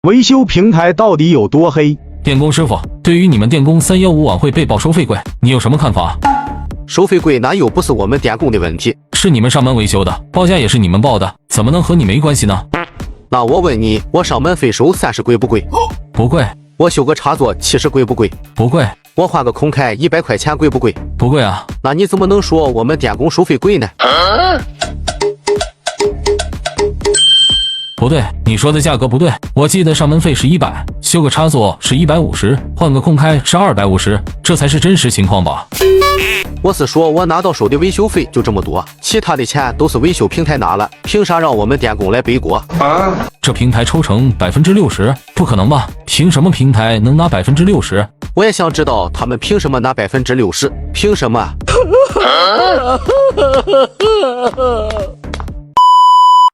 维修平台到底有多黑？电工师傅，对于你们电工315晚会被曝收费贵，你有什么看法？收费贵那又不是我们电工的问题，是你们上门维修的，报价也是你们报的，怎么能和你没关系呢？那我问你，我上门费收30贵不贵？不贵。我修个插座70贵不贵？不贵。我换个空开100块钱贵不贵？不贵啊。那你怎么能说我们电工收费贵呢？不对，你说的价格不对。我记得上门费是100，修个插座是150，换个空开是250，这才是真实情况吧？我是说我拿到手的维修费就这么多，其他的钱都是维修平台拿了，凭啥让我们电工来背锅？这平台抽成60%？不可能吧？凭什么平台能拿60%？我也想知道他们凭什么拿60%？凭什么？